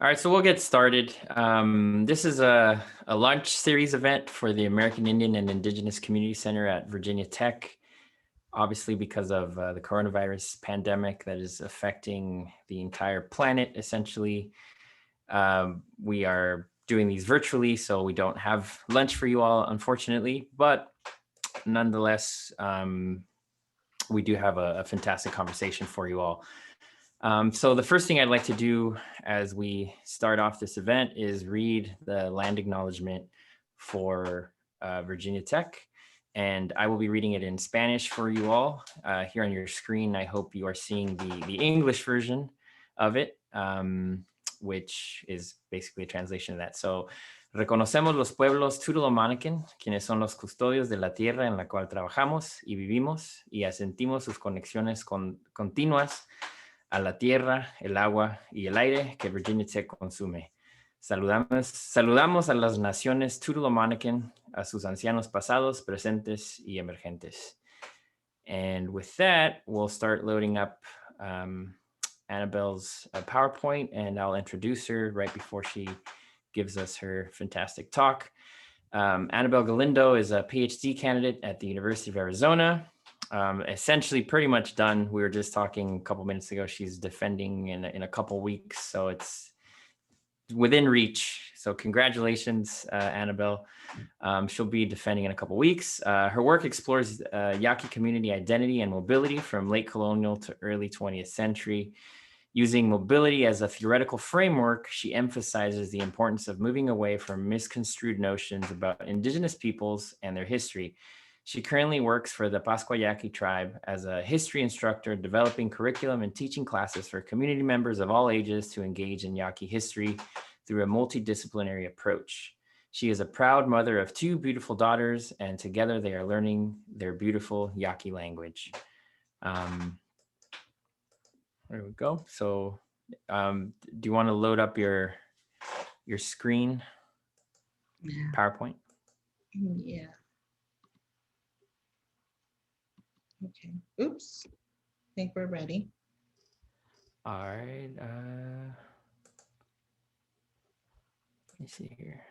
All right, so we'll get started. This is a lunch series event for the American Indian and Indigenous Community Center at Virginia Tech. Obviously, because of the coronavirus pandemic that is affecting the entire planet, essentially, we are doing these virtually, so we don't have lunch for you all, unfortunately. But nonetheless, we do have a fantastic conversation for you all. So the first thing I'd like to do as we start off this event is read the land acknowledgement for Virginia Tech. And I will be reading it in Spanish for you all. Here on your screen, I hope you are seeing the English version of it, which is basically a translation of that. So, reconocemos los pueblos Tutelo-Monacan, quienes son los custodios de la tierra en la cual trabajamos y vivimos, y asentimos sus conexiones continuas a la tierra, el agua y el aire que Virginia Tech consume. Saludamos a las naciones Tutelo-Monacan, a sus ancianos pasados, presentes y emergentes. And with that, we'll start loading up Annabelle's PowerPoint, and I'll introduce her right before she gives us her fantastic talk. Anabel Galindo is a PhD candidate at the University of Arizona. Essentially pretty much done. We were just talking a couple minutes ago. She's defending in a couple weeks, so it's within reach. So congratulations, Annabelle. She'll be defending in a couple weeks. Her work explores Yaqui community identity and mobility from late colonial to early 20th century. Using mobility as a theoretical framework, she emphasizes the importance of moving away from misconstrued notions about Indigenous peoples and their history. She currently works for the Pascua Yaqui tribe as a history instructor, developing curriculum and teaching classes for community members of all ages to engage in Yaqui history through a multidisciplinary approach. She is a proud mother of 2 beautiful daughters, and together they are learning their beautiful Yaqui language. There we go. So do you want to load up your screen, PowerPoint? Yeah. Okay. Oops. I think we're ready. All right. Let me see here.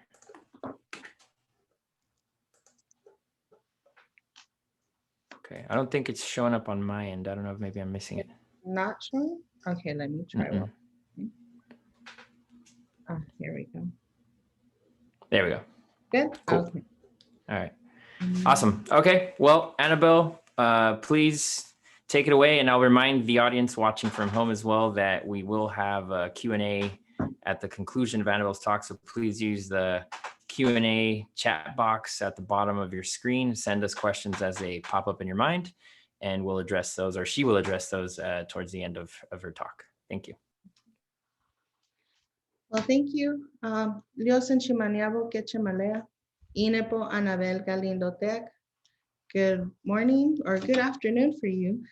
Okay. I don't think it's showing up on my end. I don't know if maybe I'm missing it. Not showing? Okay, let me try one. Here we go. There we go. Good? Cool. Okay. All right. Awesome. Okay. Well, Annabelle, please take it away. And I'll remind the audience watching from home as well that we will have a Q&A at the conclusion of Annabelle's talk. So please use the Q&A chat box at the bottom of your screen. Send us questions as they pop up in your mind, and we'll address those, or she will address those towards the end of her talk. Thank you. Well, thank you. Liosen Chimaniabo Kechemalea, Inepo Anabel Galindo Tech. Good morning or good afternoon for you.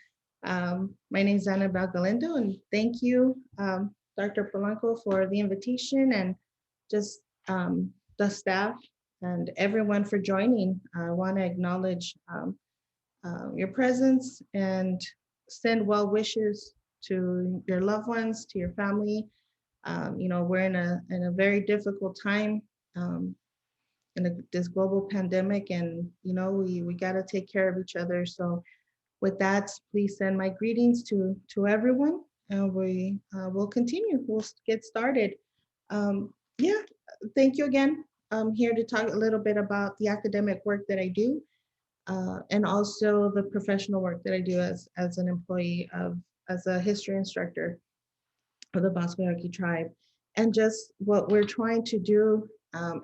My name is Anabel Galindo, and thank you, Dr. Polanco, for the invitation, and just the staff and everyone for joining. I want to acknowledge your presence and send well wishes to your loved ones, to your family. We're in a very difficult time in this global pandemic, and we got to take care of each other. So with that, please send my greetings to everyone, and we will continue. We'll get started. Yeah, thank you again. I'm here to talk a little bit about the academic work that I do, and also the professional work that I do as an employee as a history instructor of the Pascua Yaqui tribe, and just what we're trying to do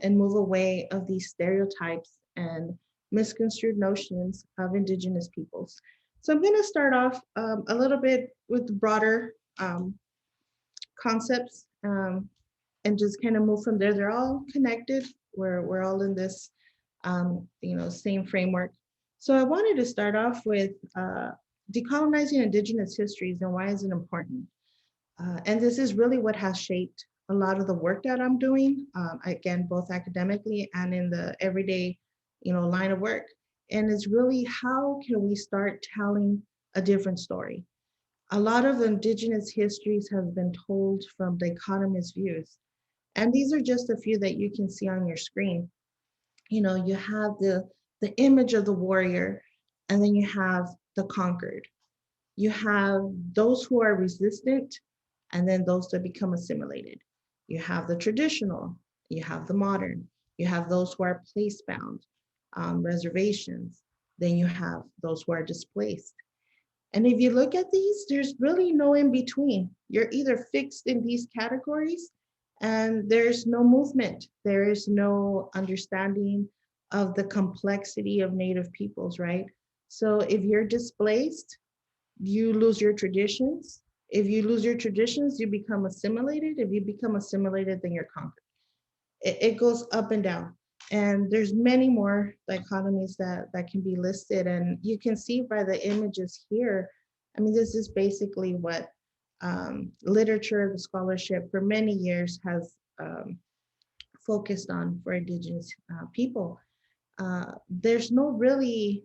and move away of these stereotypes and misconstrued notions of Indigenous peoples. So I'm going to start off a little bit with broader concepts and just kind of move from there. They're all connected. We're all in this same framework. So I wanted to start off with decolonizing Indigenous histories and why is it important? And this is really what has shaped a lot of the work that I'm doing, again, both academically and in the everyday, line of work. And it's really, how can we start telling a different story? A lot of indigenous histories have been told from dichotomous views. And these are just a few that you can see on your screen. You have the image of the warrior, and then you have the conquered. You have those who are resistant, and then those that become assimilated. You have the traditional, you have the modern, you have those who are place bound, reservations, then you have those who are displaced. And if you look at these, there's really no in between. You're either fixed in these categories and there's no movement. There is no understanding of the complexity of Native peoples, right? So if you're displaced, you lose your traditions. If you lose your traditions, you become assimilated. If you become assimilated, then you're conquered. It goes up and down. And there's many more dichotomies that can be listed. And you can see by the images here, I mean, this is basically what literature, the scholarship for many years has focused on for Indigenous people. There's no really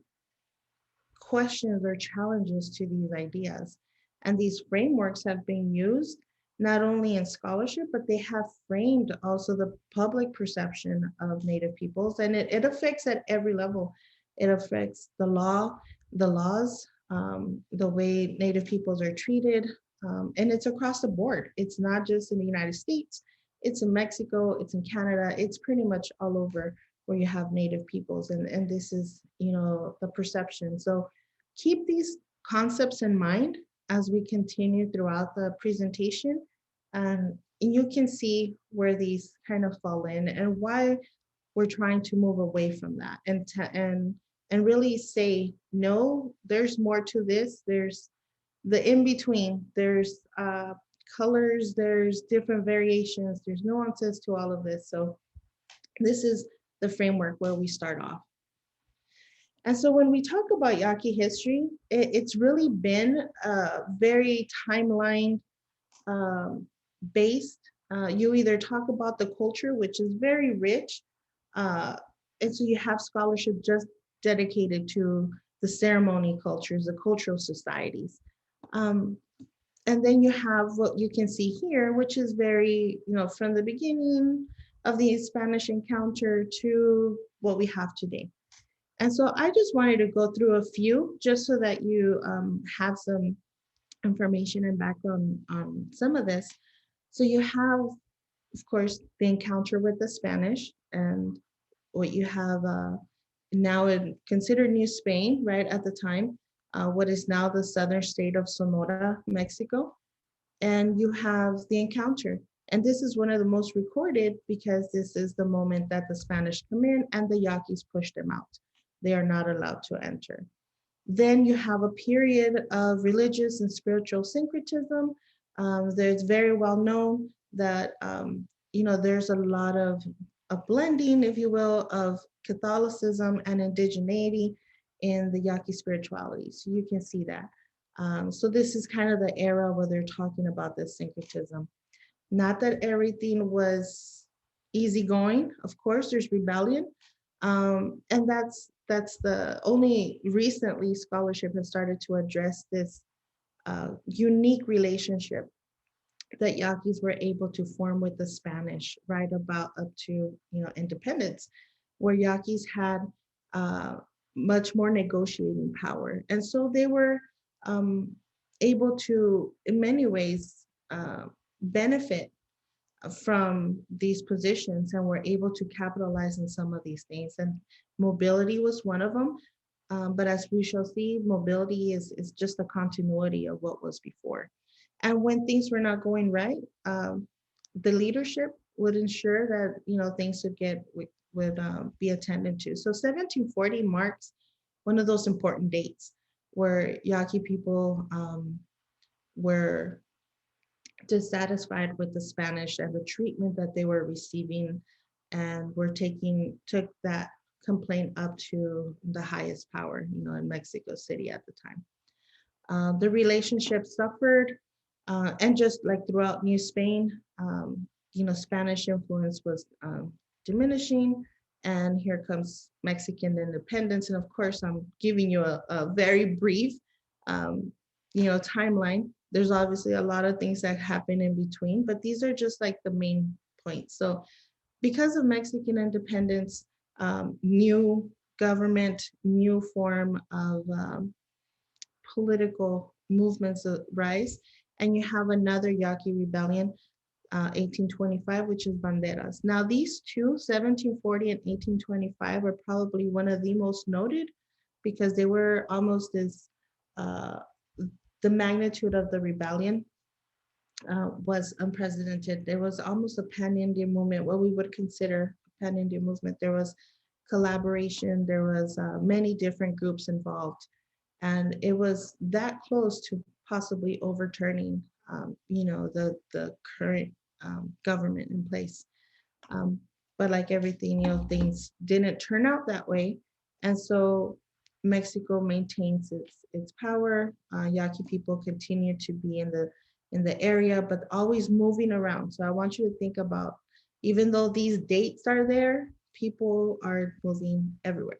questions or challenges to these ideas. And these frameworks have been used not only in scholarship, but they have framed also the public perception of Native peoples. And it affects at every level. It affects the laws, the way Native peoples are treated. And it's across the board. It's not just in the United States, it's in Mexico, it's in Canada, it's pretty much all over where you have Native peoples. And this is, the perception. So keep these concepts in mind as we continue throughout the presentation. And you can see where these kind of fall in and why we're trying to move away from that and really say, no, there's more to this. There's the in between. There's colors, there's different variations, there's nuances to all of this. So this is the framework where we start off. And so when we talk about Yaqui history, it's really been very timeline based. You either talk about the culture, which is very rich, uh, and so you have scholarship just dedicated to the ceremony cultures, the cultural societies. Um, and then you have what you can see here, which is very, from the beginning of the Spanish encounter to what we have today. And so I just wanted to go through a few just so that you have some information and background on some of this. So you have, of course, the encounter with the Spanish and what you have now in considered New Spain, right at the time, what is now the southern state of Sonora, Mexico. And you have the encounter. And this is one of the most recorded because this is the moment that the Spanish come in and the Yaquis push them out. They are not allowed to enter. Then you have a period of religious and spiritual syncretism. There's very well known that there's a lot of a blending, if you will, of Catholicism and indigeneity in the Yaqui spirituality. So you can see that. So this is kind of the era where they're talking about this syncretism. Not that everything was easygoing. Of course, there's rebellion, and that's the only recently scholarship has started to address this unique relationship that Yaquis were able to form with the Spanish right about up to independence, where Yaquis had much more negotiating power, and so they were able to, in many ways, benefit from these positions and were able to capitalize on some of these things. And mobility was one of them. But as we shall see, mobility is just a continuity of what was before. And when things were not going right, the leadership would ensure that things would be attended to. So 1740 marks one of those important dates where Yaqui people were dissatisfied with the Spanish and the treatment that they were receiving, and took that complaint up to the highest power, in Mexico City at the time. The relationship suffered, and just like throughout New Spain, Spanish influence was diminishing, and here comes Mexican independence. And of course, I'm giving you a very brief timeline. There's obviously a lot of things that happen in between, but these are just like the main points. So because of Mexican independence, new government, new form of political movements rise, and you have another Yaqui rebellion, 1825, which is Banderas. Now, these two, 1740 and 1825, are probably one of the most noted because they were almost as uh, the magnitude of the rebellion was unprecedented. There was almost a pan-Indian movement, what we would consider a pan-Indian movement. There was collaboration, there was many different groups involved, and it was that close to possibly overturning, the current government in place. Um, but like everything, things didn't turn out that way. And so Mexico maintains its power. Yaqui people continue to be in the area, but always moving around. So I want you to think about, even though these dates are there, people are moving everywhere.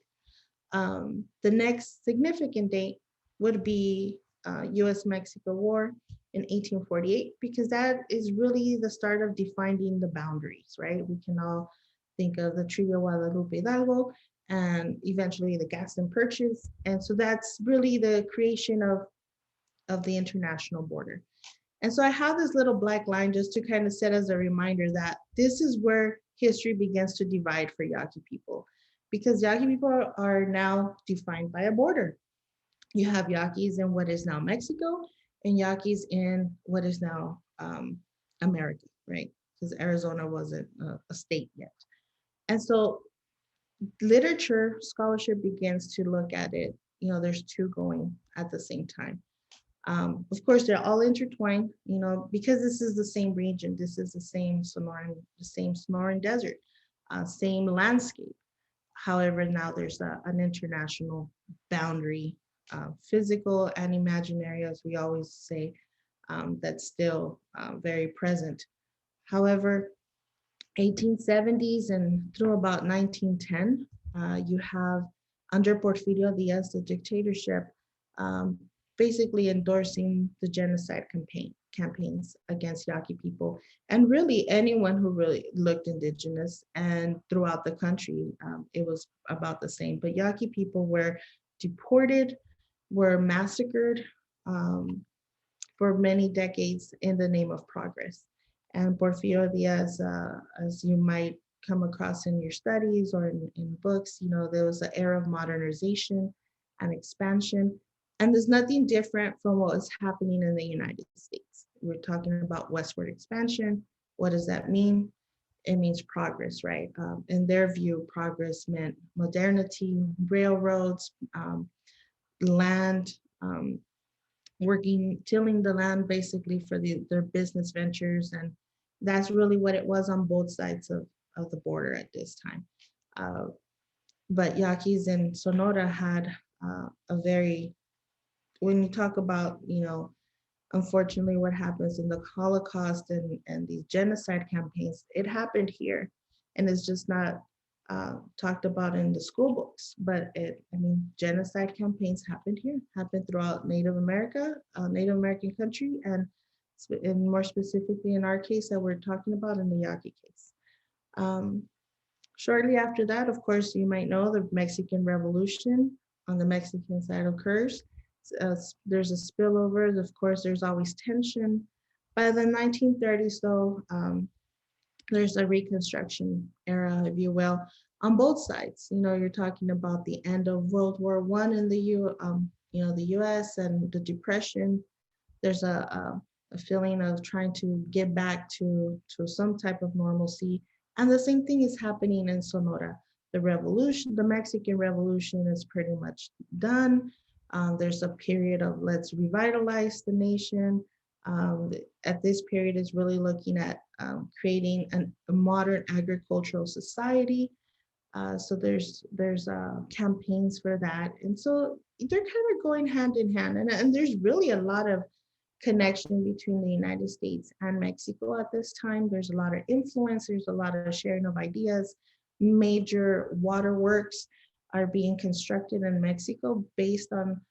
The next significant date would be US-Mexico War in 1848, because that is really the start of defining the boundaries, right? We can all think of the Treaty of Guadalupe Hidalgo and eventually the Gaston Purchase. And so that's really the creation of the international border. And so I have this little black line just to kind of set as a reminder that this is where history begins to divide for Yaqui people, because Yaqui people are now defined by a border. You have Yaquis in what is now Mexico and Yaquis in what is now America, right? Because Arizona wasn't a state yet. And so literature scholarship begins to look at it. There's two going at the same time. Of course, they're all intertwined, because this is the same region. This is the same Sonoran Desert, same landscape. However, now there's an international boundary, physical and imaginary, as we always say, that's still very present. However, 1870s and through about 1910, you have under Porfirio Diaz, the dictatorship, um, basically endorsing the genocide campaigns against Yaqui people, and really anyone who really looked indigenous. And throughout the country, it was about the same. But Yaqui people were deported, were massacred, um, for many decades in the name of progress. And Porfirio Diaz, as you might come across in your studies or in books, there was an era of modernization and expansion. And there's nothing different from what was happening in the United States. We're talking about westward expansion. What does that mean? It means progress, right? In their view, progress meant modernity, railroads, land, tilling the land basically for their business ventures. And that's really what it was on both sides of the border at this time. Uh, but Yaquis in Sonora had a very, when you talk about, unfortunately what happens in the Holocaust and these genocide campaigns, it happened here. And it's just not talked about in the school books, but genocide campaigns happened here, happened throughout Native America, Native American country, and more specifically in our case that we're talking about in the Yaqui case. Shortly after that, of course, you might know the Mexican Revolution on the Mexican side occurs. There's a spillover. Of course, there's always tension. By the 1930s, though, there's a Reconstruction era, if you will, on both sides. You're talking about the end of World War I in the the U.S. and the Depression. There's a feeling of trying to get back to some type of normalcy, and the same thing is happening in Sonora. The Mexican Revolution is pretty much done. There's a period of let's revitalize the nation. At this period is really looking at creating a modern agricultural society. So there's campaigns for that. And so they're kind of going hand in hand. And there's really a lot of connection between the United States and Mexico at this time. There's a lot of influence, there's a lot of sharing of ideas. Major waterworks are being constructed in Mexico based on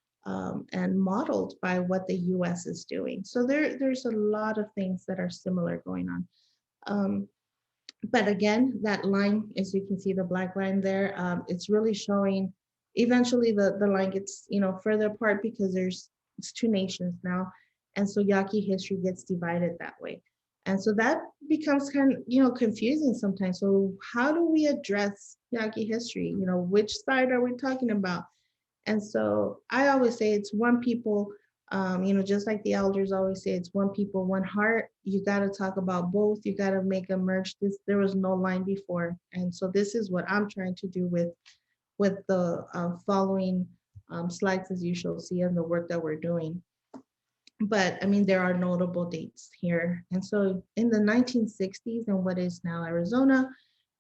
and modeled by what the US is doing. So there's a lot of things that are similar going on. But again, that line, as you can see, the black line there, it's really showing, eventually the line gets, further apart because it's two nations now. And so Yaqui history gets divided that way. And so that becomes kind of, confusing sometimes. So how do we address Yaqui history? Which side are we talking about? And so I always say it's one people, just like the elders always say, it's one people, one heart. You got to talk about both. You got to make a merge. There was no line before. And so this is what I'm trying to do with the following slides, as you shall see, and the work that we're doing. But I mean, there are notable dates here. And so in the 1960s and what is now Arizona,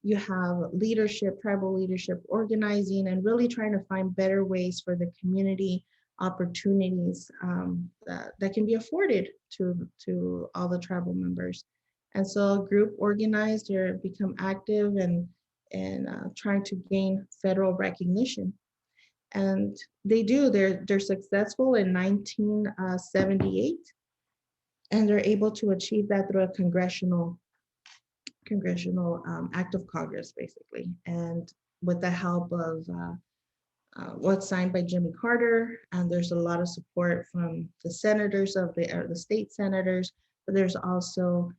you have leadership, tribal leadership organizing and really trying to find better ways for the community opportunities that can be afforded to all the tribal members. And so a group organized or become active and trying to gain federal recognition. And they do, they're successful in 1978, and they're able to achieve that through a congressional act of Congress, basically, and with the help of what's signed by Jimmy Carter. And there's a lot of support from the senators of the state senators, but there's also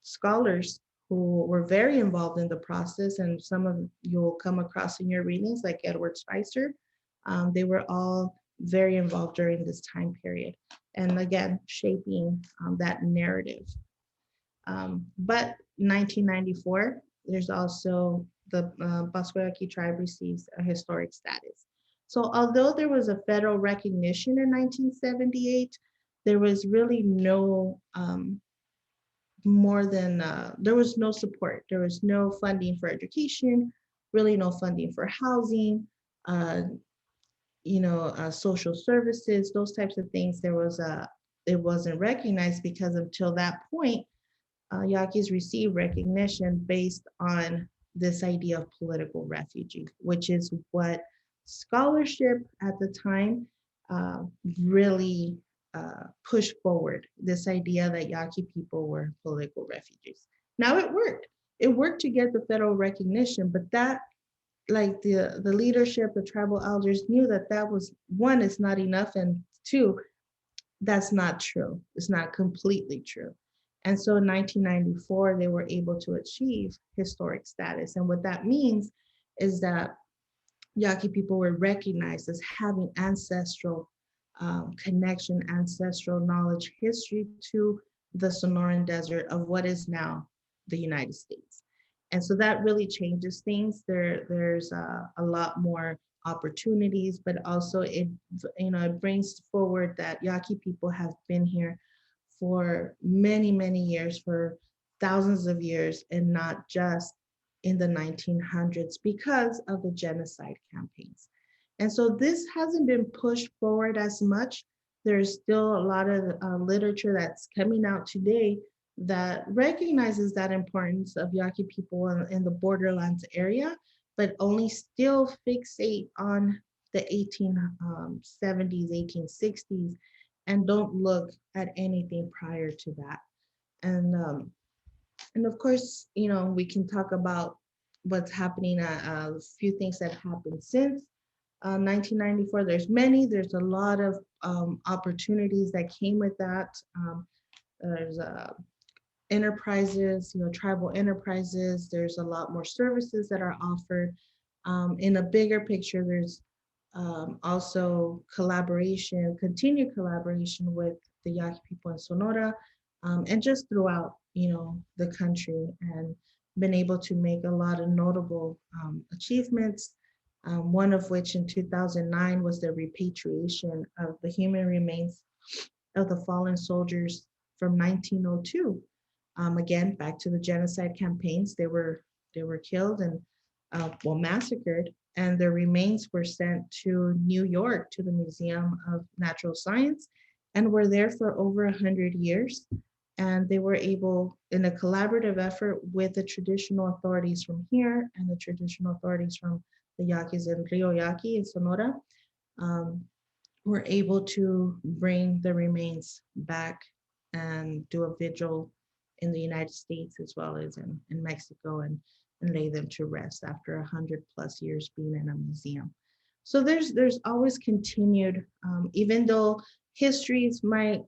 scholars who were very involved in the process, and some of you'll come across in your readings, like Edward Spicer. They were all very involved during this time period, and again, shaping that narrative. But 1994, there's also the Pascua-Yaqui tribe receives a historic status. So although there was a federal recognition in 1978, there was really no there was no support. There was no funding for education, really no funding for housing, social services, those types of things. It wasn't recognized because until that point, Yaquis received recognition based on this idea of political refugee, which is what scholarship at the time really pushed forward, this idea that Yaqui people were political refugees. Now it worked. It worked to get the federal recognition, but that, like the leadership, the tribal elders knew that was, one, is not enough, and two, that's not true. It's not completely true. And so in 1994, they were able to achieve historic status. And what that means is that Yaqui people were recognized as having ancestral connection, ancestral knowledge, history to the Sonoran Desert of what is now the United States. And so that really changes things. There's a lot more opportunities, but also it brings forward that Yaqui people have been here for many, many years, for thousands of years, and not just in the 1900s because of the genocide campaigns. And so this hasn't been pushed forward as much. There's still a lot of literature that's coming out today that recognizes that importance of Yaqui people in the borderlands area, but only still fixate on the 1870s, 1860s, and don't look at anything prior to that. And of course, we can talk about what's happening, a few things that happened since 1994. There's a lot of opportunities that came with that. There's enterprises, tribal enterprises. There's a lot more services that are offered. In a bigger picture, there's also continued collaboration with the Yaqui people in Sonora, and just throughout, the country, and been able to make a lot of notable achievements. One of which in 2009 was the repatriation of the human remains of the fallen soldiers from 1902. Again, back to the genocide campaigns, they were killed and massacred, and their remains were sent to New York to the Museum of Natural Science, and were there for over 100 years. And they were able, in a collaborative effort with the traditional authorities from here and the traditional authorities from the Yaquis in Rio Yaqui in Sonora, were able to bring the remains back and do a vigil in the United States as well as in Mexico, and lay them to rest after 100+ years being in a museum. So there's always continued, even though histories might,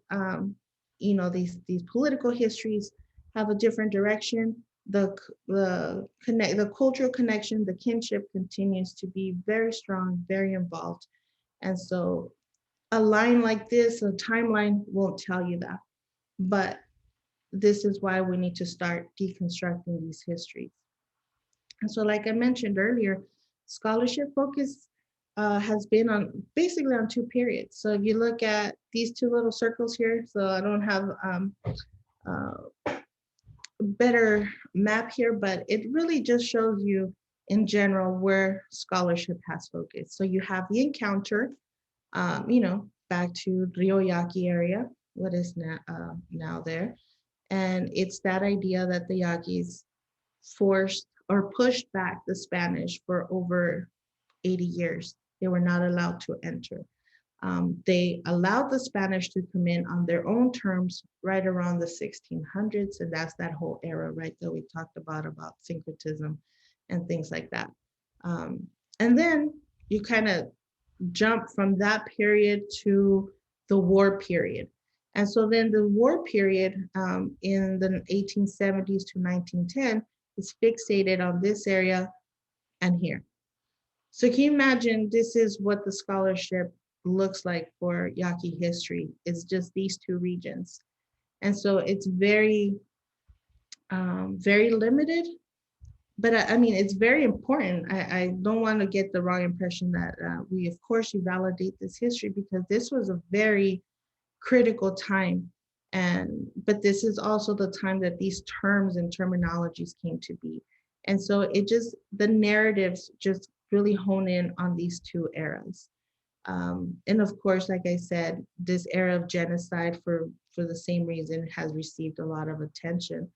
these political histories have a different direction. The cultural connection, the kinship continues to be very strong, very involved, and so a line like this, a timeline won't tell you that. But this is why we need to start deconstructing these histories. And so, like I mentioned earlier, scholarship focus has been on basically on two periods. So if you look at these two little circles here, so I don't have uh, better map here, but it really just shows you in general where scholarship has focused. So you have the encounter, back to Rio Yaqui area, what is now there. And it's that idea that the Yaquis forced or pushed back the Spanish for over 80 years. They were not allowed to enter. They allowed the Spanish to come in on their own terms right around the 1600s. And that's that whole era, right, that we talked about syncretism and things like that. And then you kind of jump from that period to the war period. And so then the war period in the 1870s to 1910 is fixated on this area and here. So can you imagine this is what the scholarship looks like for Yaqui history? It's just these two regions. And so it's very limited, but I mean, it's very important. I don't want to get the wrong impression that we, of course, you validate this history because this was a very critical time. But this is also the time that these terms and terminologies came to be. And so the narratives just really hone in on these two eras. And of course, like I said, this era of genocide for the same reason has received a lot of attention.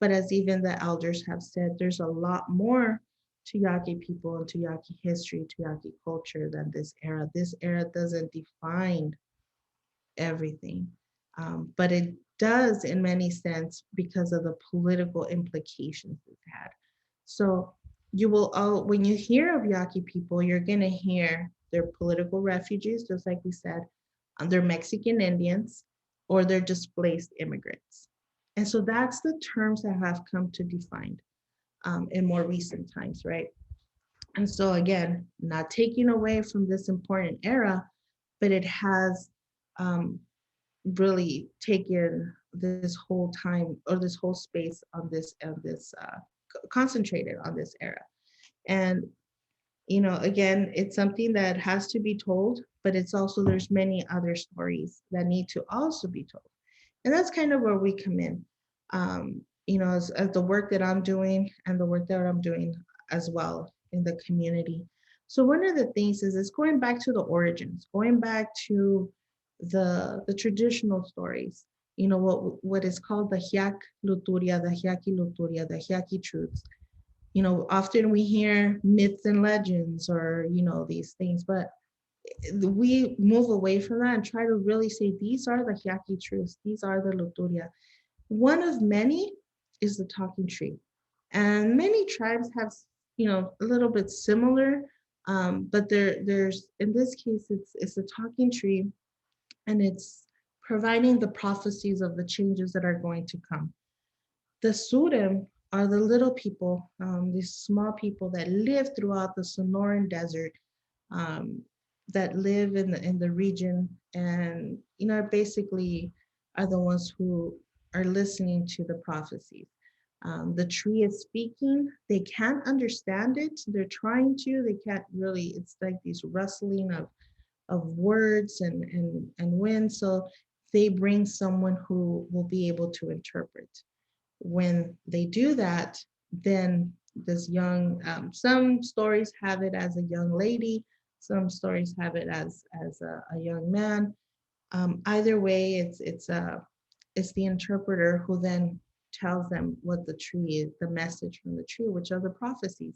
But as even the elders have said, there's a lot more to Yaqui people and to Yaqui history, to Yaqui culture than this era. This era doesn't define everything, but it does in many sense because of the political implications it had. So you will all, when you hear of Yaqui people, you're gonna hear they're political refugees, just like we said, they're Mexican Indians, or they're displaced immigrants. And so that's the terms that have come to define in more recent times, right? And so again, not taking away from this important era, but it has really taken this whole time or this whole space on this concentrated on this era. And again, it's something that has to be told, but it's also there's many other stories that need to also be told. And that's kind of where we come in. As the work that I'm doing and the work that I'm doing as well in the community. So one of the things is it's going back to the origins, going back to the traditional stories. What is called the Hiak Luturia, the Hiaki Luturia, the Hiaki truths. Often we hear myths and legends or these things, but we move away from that and try to really say these are the Yaqui truths, these are the Luturia. One of many is the talking tree, and many tribes have a little bit similar, but there's in this case it's the talking tree, and it's providing the prophecies of the changes that are going to come. The Surem are the little people, these small people that live throughout the Sonoran Desert, um, that live in the region, and basically are the ones who are listening to the prophecies. The tree is speaking. They can't understand it. They're trying to. They can't really. It's like these rustling of words and wind. So they bring someone who will be able to interpret. When they do that, then this young, some stories have it as a young lady, some stories have it as a young man. Either way, it's the interpreter who then tells them what the tree is, the message from the tree, which are the prophecies.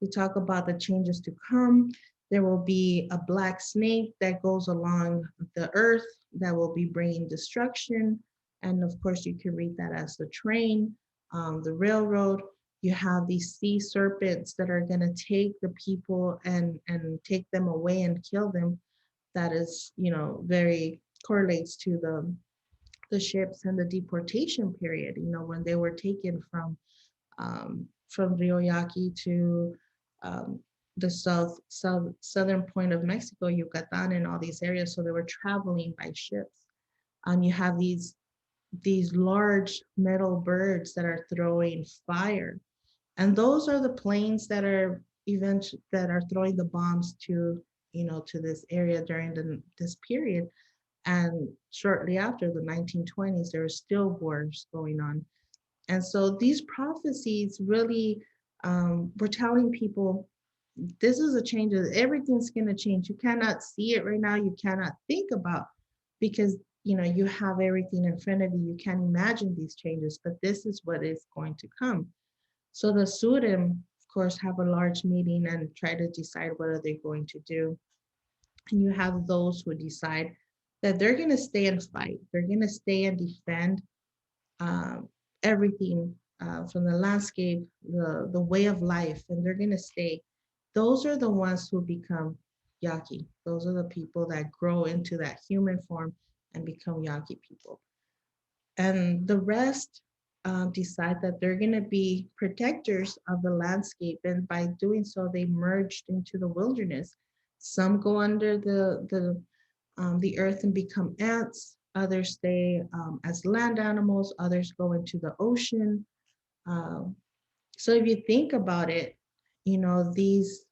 We talk about the changes to come. There will be a black snake that goes along the earth that will be bringing destruction. And of course, you can read that as the train, the railroad. You have these sea serpents that are going to take the people and take them away and kill them. That is, very correlates to the ships and the deportation period, when they were taken from Rio Yaqui to um, the southern point of Mexico, Yucatan, and all these areas. So they were traveling by ships. You have these large metal birds that are throwing fire, and those are the planes that are throwing the bombs to this area during this period. And shortly after the 1920s, there were still wars going on. And so these prophecies really were telling people this is a change. Everything's going to change. You cannot see it right now. You cannot think about because you have everything in front of you. You can't imagine these changes, but this is what is going to come. So the Surim, of course, have a large meeting and try to decide what are they going to do. And you have those who decide that they're going to stay and fight. They're going to stay and defend um, everything from the landscape, the way of life, and they're going to stay. Those are the ones who become Yaqui. Those are the people that grow into that human form and become Yaqui people. And the rest decide that they're going to be protectors of the landscape, and by doing so, they merged into the wilderness. Some go under the earth and become ants. Others stay as land animals. Others go into the ocean. Um, so if you think about it, these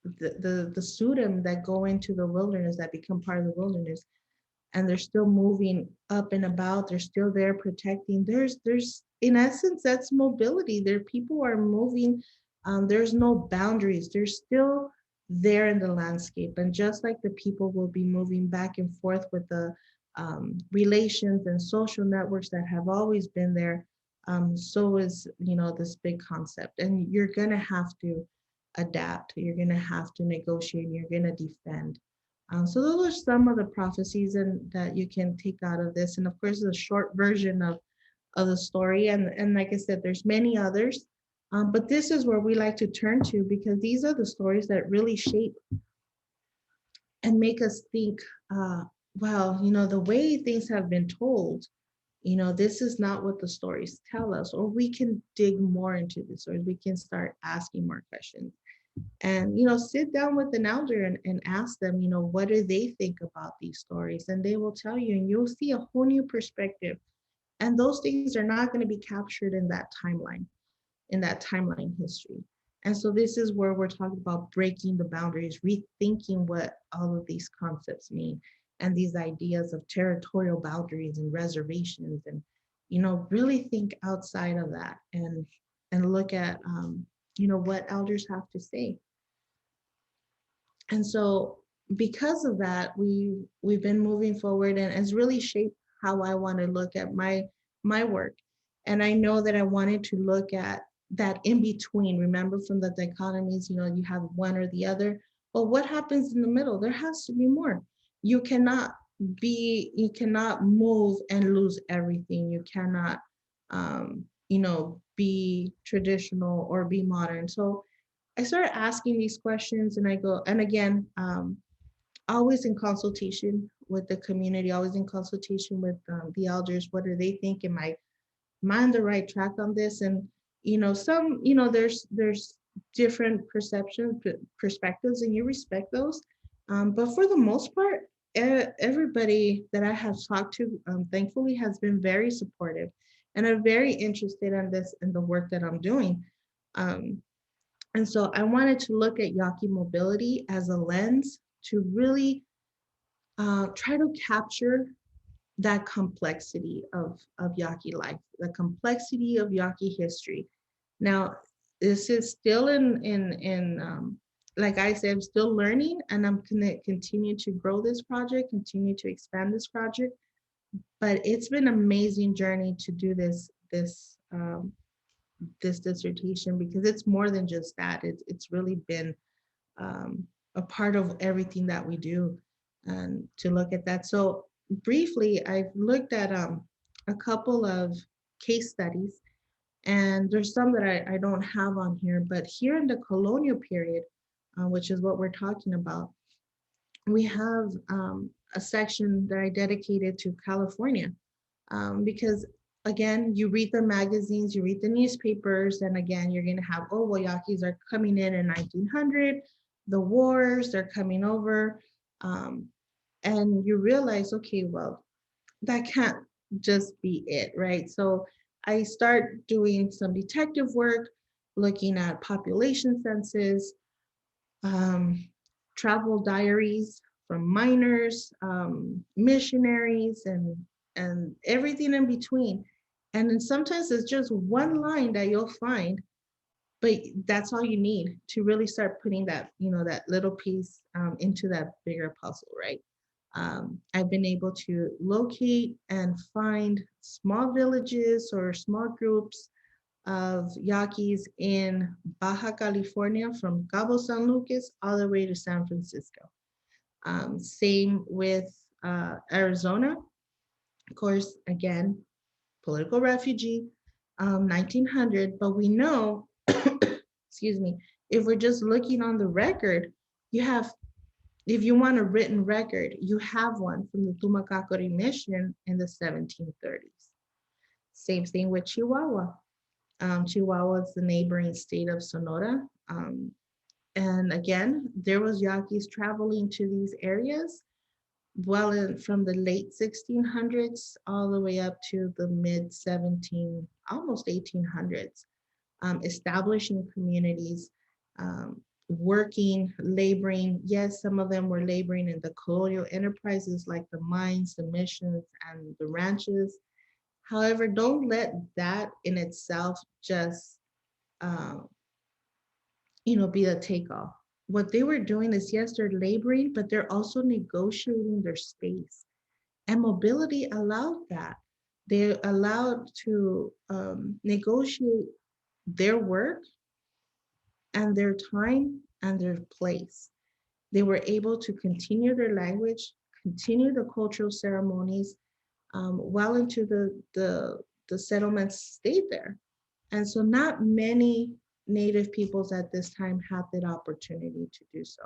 the Sudim that go into the wilderness, that become part of the wilderness, and they're still moving up and about. They're still there protecting. There's in essence that's mobility. There people are moving. There's no boundaries. They're still there in the landscape, and just like the people will be moving back and forth with the relations and social networks that have always been there. So is this big concept, and you're gonna have to adapt. You're gonna have to negotiate. You're gonna defend. So those are some of the prophecies and that you can take out of this. And of course, the short version of the story. And like I said, there's many others. But this is where we like to turn to because these are the stories that really shape and make us think, wow, the way things have been told, this is not what the stories tell us. Or we can dig more into this, or we can start asking more questions. And sit down with an elder and ask them, what do they think about these stories, and they will tell you, and you'll see a whole new perspective. And those things are not going to be captured in that timeline history. And so this is where we're talking about breaking the boundaries, rethinking what all of these concepts mean, and these ideas of territorial boundaries and reservations, and really think outside of that and look at what elders have to say. And so because of that, we've been moving forward, and it's really shaped how I want to look at my work. And I know that I wanted to look at that in between. Remember, from the dichotomies, you have one or the other. But what happens in the middle? There has to be more. You cannot move and lose everything. You cannot be traditional or be modern. So I started asking these questions, and I go, and again, always in consultation with the community, always in consultation with the elders. What do they think? Am I on the right track on this? And some, there's different perspectives, and you respect those. But for the most part, everybody that I have talked to, thankfully, has been very supportive and are very interested in this and the work that I'm doing. Um, and so I wanted to look at Yaqui mobility as a lens to really try to capture that complexity of Yaqui life, the complexity of Yaqui history. Now, this is still like I said, I'm still learning, and I'm going to continue to grow this project, continue to expand this project. But it's been an amazing journey to do this dissertation, because it's more than just that. It's really been a part of everything that we do, and to look at that. So briefly, I've looked at a couple of case studies, and there's some that I don't have on here, but here in the colonial period, which is what we're talking about, we have a section that I dedicated to California, because again, you read the magazines, you read the newspapers, and again, you're going to have, oh, well, Yaquis are coming in 1900, the wars, they're coming over. Um, and you realize, okay, well, that can't just be it, right? So I start doing some detective work, looking at population census, um, travel diaries from miners, missionaries, and everything in between. And then sometimes it's just one line that you'll find, but that's all you need to really start putting that, that little piece into that bigger puzzle, right? I've been able to locate and find small villages or small groups of Yaquis in Baja California from Cabo San Lucas all the way to San Francisco. Same with Arizona. Of course, again, political refugee, 1900, but we know, excuse me, if we're just looking on the record, you have, if you want a written record, you have one from the Tumacacori mission in the 1730s. Same thing with Chihuahua. Chihuahua is the neighboring state of Sonora. And again, there was Yaquis traveling to these areas from the late 1600s all the way up to the mid 17, almost 1800s, establishing communities, working, laboring. Yes, some of them were laboring in the colonial enterprises like the mines, the missions, and the ranches. However, don't let that in itself just um, be the takeoff. What they were doing is, yes, they're laboring, but they're also negotiating their space. And mobility allowed that. They allowed to negotiate their work and their time and their place. They were able to continue their language, continue the cultural ceremonies, well into the settlements stayed there. And so not many Native peoples at this time had that opportunity to do so.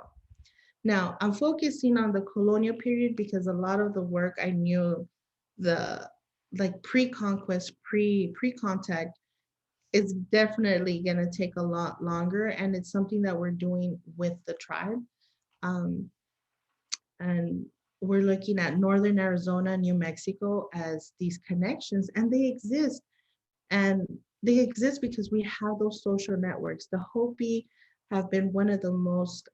Now, I'm focusing on the colonial period because a lot of the work I knew, the like pre-conquest, pre-contact, is definitely going to take a lot longer, and it's something that we're doing with the tribe. Um, and we're looking at northern Arizona, New Mexico as these connections, and they exist. And they exist because we have those social networks. The Hopi have been one of the most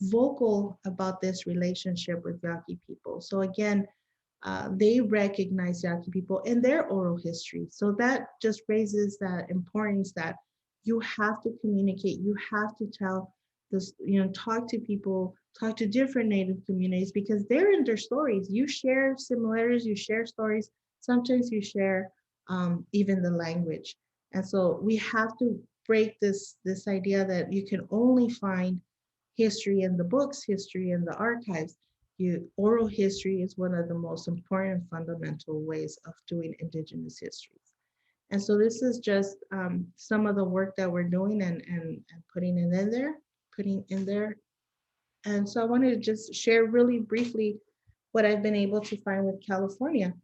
vocal about this relationship with Yaqui people. So again, they recognize Yaqui people in their oral history. So that just raises that importance that you have to communicate, you have to tell this, talk to people, talk to different Native communities because they're in their stories. You share similarities, you share stories, sometimes you share even the language. And so we have to break this idea that you can only find history in the books, history in the archives. Oral history is one of the most important fundamental ways of doing Indigenous histories. And so this is just some of the work that we're doing and putting it in there, putting in there. And so I wanted to just share really briefly what I've been able to find with California.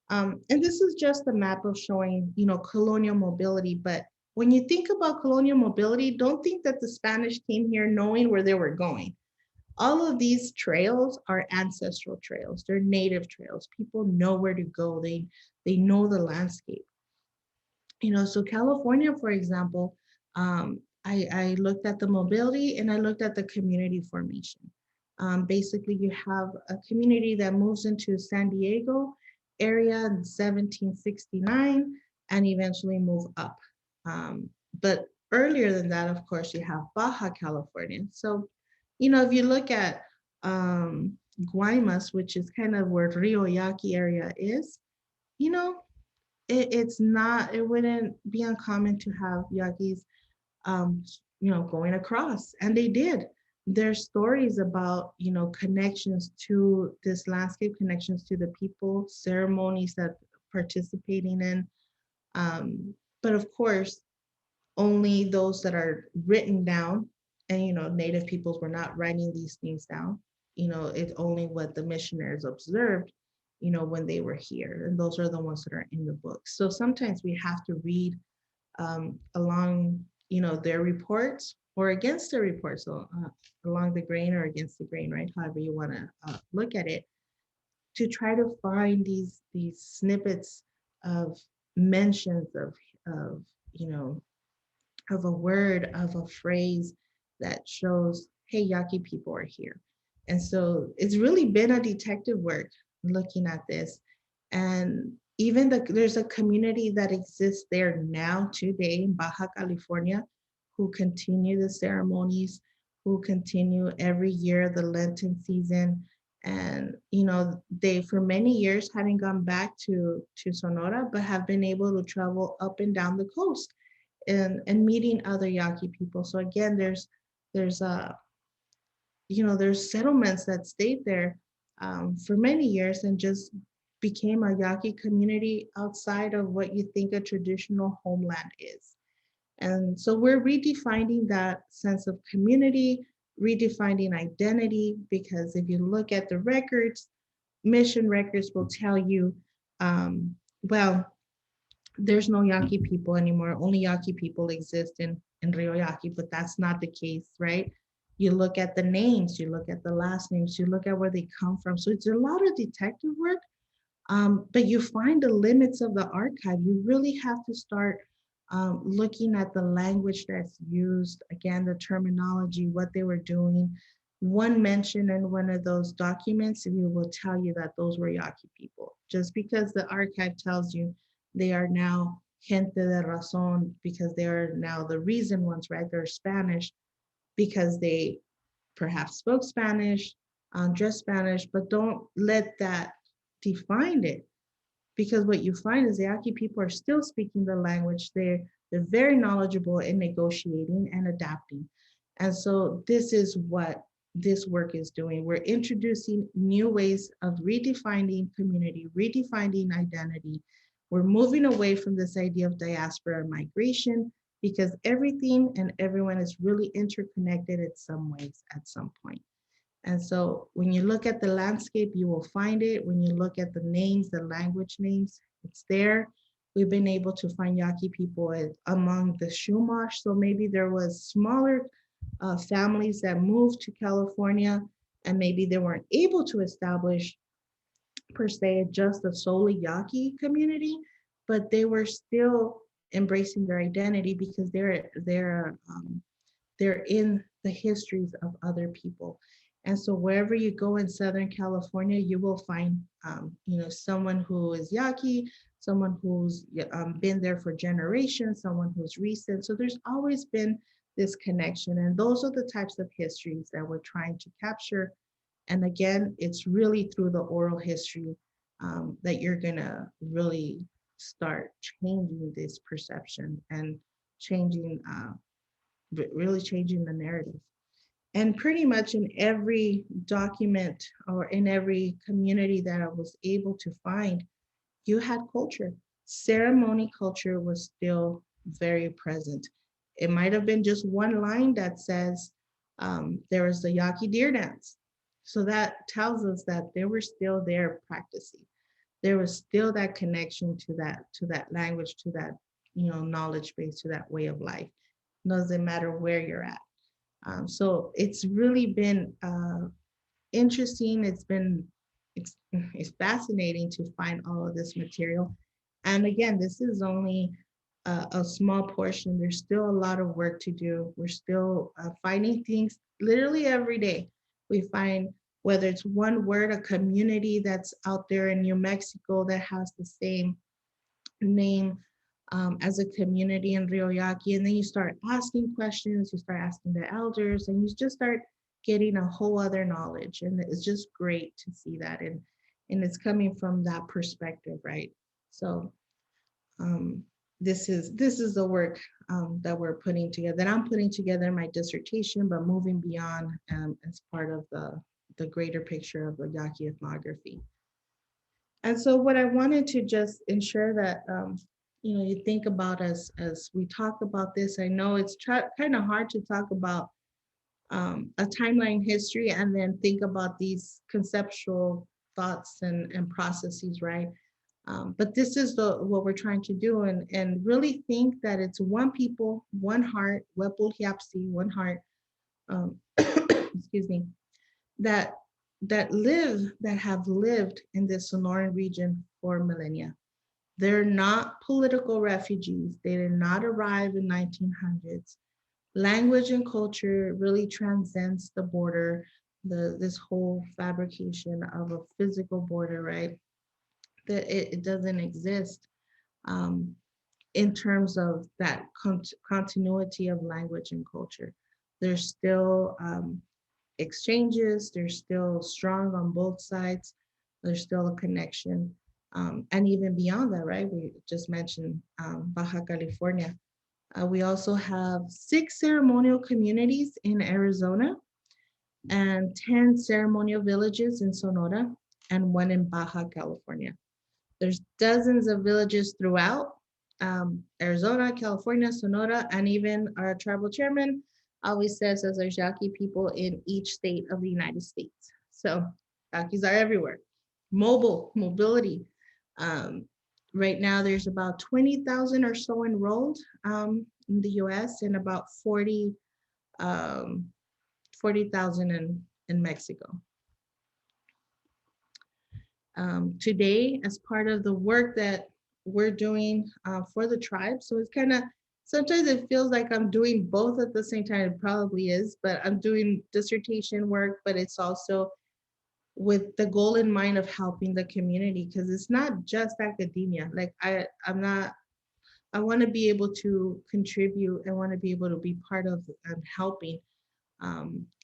And this is just a map of showing, colonial mobility. But when you think about colonial mobility, don't think that the Spanish came here knowing where they were going. All of these trails are ancestral trails. They're native trails. People know where to go. They know the landscape. So California, for example, I looked at the mobility and I looked at the community formation. Basically, you have a community that moves into San Diego area in 1769 and eventually move up. But earlier than that, of course, you have Baja California. So, if you look at Guaymas, which is kind of where Rio Yaqui area is, you know, it's not, it wouldn't be uncommon to have Yaquis, going across, and they did. there's stories about, connections to this landscape, connections to the people, ceremonies that participating in. But of course, only those that are written down, and native peoples were not writing these things down. It's only what the missionaries observed, when they were here, and those are the ones that are in the books. So sometimes we have to read along, their reports or against their reports, so along the grain or against the grain, right? However you want to look at it, to try to find these snippets of mentions of you know of a word, of a phrase that shows, hey, Yaqui people are here. And so it's really been a detective work looking at this. And even there's a community that exists there now today in Baja California who continue the ceremonies, who continue every year the Lenten season. And they for many years hadn't gone back to Sonora, but have been able to travel up and down the coast and meeting other Yaqui people. So again, there's there's settlements that stayed there for many years and just became a Yaqui community outside of what you think a traditional homeland is. And so we're redefining that sense of community, redefining identity, because if you look at the records, mission records will tell you, well, there's no Yaqui people anymore. Only Yaqui people exist in Rio Yaqui, but that's not the case, right? You look at the names, you look at the last names, you look at where they come from. So it's a lot of detective work, but you find the limits of the archive. You really have to start looking at the language that's used, again, the terminology, what they were doing. One mention in one of those documents, we will tell you that those were Yaqui people. Just because the archive tells you they are now gente de razón, because they are now the reason ones, right? They're Spanish because they perhaps spoke Spanish, dressed Spanish, but don't let that define it, because what you find is the Yaqui people are still speaking the language. They're very knowledgeable in negotiating and adapting. And so this is what this work is doing. We're introducing new ways of redefining community, redefining identity. We're moving away from this idea of diaspora and migration, because everything and everyone is really interconnected in some ways at some point. And so when you look at the landscape, you will find it. When you look at the names, the language names, it's there. We've been able to find Yaqui people among the Chumash. So maybe there was smaller families that moved to California, and maybe they weren't able to establish per se just a solely Yaqui community, but they were still embracing their identity because they're in the histories of other people. And so wherever you go in Southern California, you will find, someone who is Yaqui, someone who's been there for generations, someone who's recent. So there's always been this connection. And those are the types of histories that we're trying to capture. And again, it's really through the oral history that you're gonna really start changing this perception and changing really changing the narrative. And pretty much in every document or in every community that I was able to find, you had culture. Ceremony culture was still very present. It might have been just one line that says, there was the Yaqui deer dance. So that tells us that they were still there practicing. There was still that connection to that language, to that knowledge base, to that way of life. Doesn't matter where you're at. So it's really been interesting. It's fascinating to find all of this material. And again, this is only a small portion. There's still a lot of work to do. We're still finding things literally every day. We find whether it's one word, a community that's out there in New Mexico that has the same name as a community in Rio Yaqui. And then you start asking questions, you start asking the elders, and you just start getting a whole other knowledge. And it's just great to see that. And it's coming from that perspective, right? So this is the work that we're putting together, that I'm putting together in my dissertation, but moving beyond as part of the greater picture of the Yaqui ethnography. And so what I wanted to just ensure that you think about as we talk about this. I know it's kind of hard to talk about a timeline history and then think about these conceptual thoughts and processes, right? But this is what we're trying to do, and really think that it's one people, one heart, Wepul Hiapsi, one heart, excuse me, that that have lived in the Sonoran region for millennia. They're not political refugees. They did not arrive in 1900s. Language and culture really transcends the border, this whole fabrication of a physical border, right? That it doesn't exist um, in terms of that continuity of language and culture. There's still exchanges, they're still strong on both sides, there's still a connection. And even beyond that, right? We just mentioned Baja California. We also have 6 ceremonial communities in Arizona and 10 ceremonial villages in Sonora and one in Baja California. There's dozens of villages throughout Arizona, California, Sonora, and even our tribal chairman always says as there's Yaqui people in each state of the United States. So Yaquis are everywhere. Mobility. Um, right now, there's about 20,000 or so enrolled in the US and about 40,000 in Mexico. Today as part of the work that we're doing for the tribe. So it's kind of, sometimes it feels like I'm doing both at the same time. It probably is, but I'm doing dissertation work, but it's also with the goal in mind of helping the community, because it's not just academia. Like I'm not, I want to be able to contribute. I want to be able to be part of helping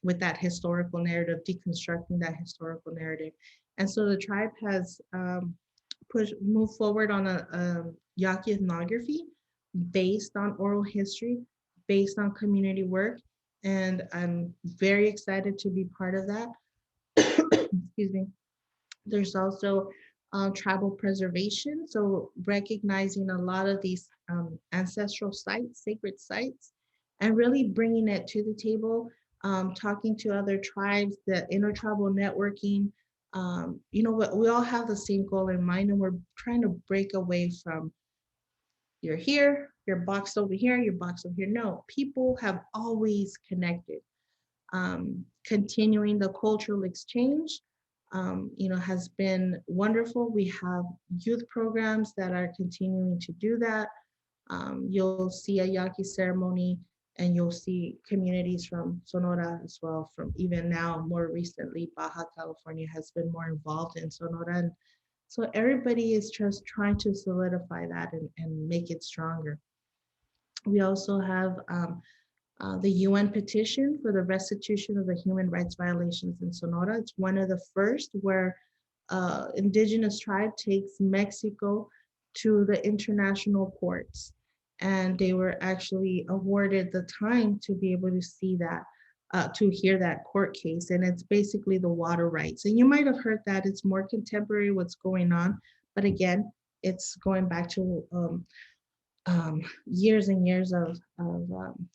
with that historical narrative, deconstructing that historical narrative. And so the tribe has moved forward on a Yaqui ethnography based on oral history, based on community work. And I'm very excited to be part of that. Excuse me. There's also tribal preservation. So recognizing a lot of these ancestral sites, sacred sites, and really bringing it to the table, talking to other tribes, the intertribal networking. We all have the same goal in mind, and we're trying to break away from you're here, you're boxed over here, you're boxed over here. No, people have always connected. Continuing the cultural exchange, has been wonderful. We have youth programs that are continuing to do that. You'll see a Yaqui ceremony and you'll see communities from Sonora as well, from even now, more recently, Baja California has been more involved in Sonora. And so everybody is just trying to solidify that and make it stronger. We also have the UN petition for the restitution of the human rights violations in Sonora. It's one of the first where indigenous tribe takes Mexico to the international courts. And they were actually awarded the time to be able to see that, to hear that court case. And it's basically the water rights. And you might have heard that it's more contemporary what's going on. But again, it's going back to years and years of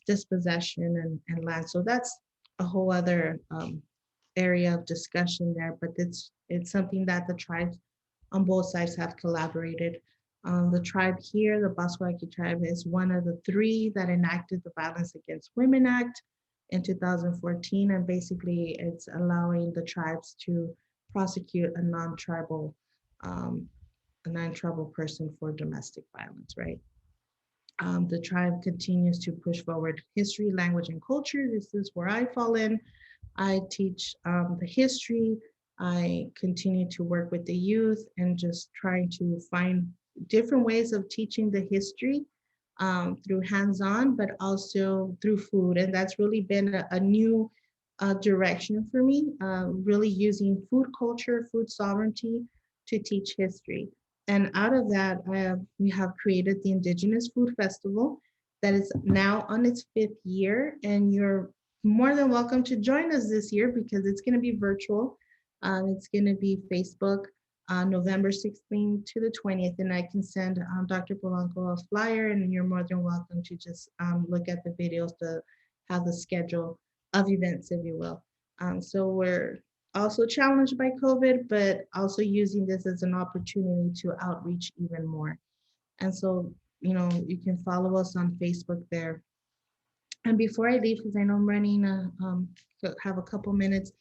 dispossession and land. So that's a whole other area of discussion there, but it's something that the tribes on both sides have collaborated. The tribe here, the Baswaki tribe, is one of the 3 that enacted the Violence Against Women Act in 2014, and basically it's allowing the tribes to prosecute a non-tribal person for domestic violence, right? The tribe continues to push forward history, language, and culture. This is where I fall in. I teach the history. I continue to work with the youth and just trying to find different ways of teaching the history through hands-on, but also through food. And that's really been a new direction for me, really using food culture, food sovereignty to teach history. And out of that, we have created the Indigenous Food Festival that is now on its 5th year. And you're more than welcome to join us this year because it's going to be virtual. It's going to be Facebook November 16th to the 20th. And I can send Dr. Polanco a flyer, and you're more than welcome to just look at the videos to have the schedule of events, if you will. So we're also challenged by COVID, but also using this as an opportunity to outreach even more. And so, you can follow us on Facebook there. And before I leave, because I know I'm running, have a couple minutes,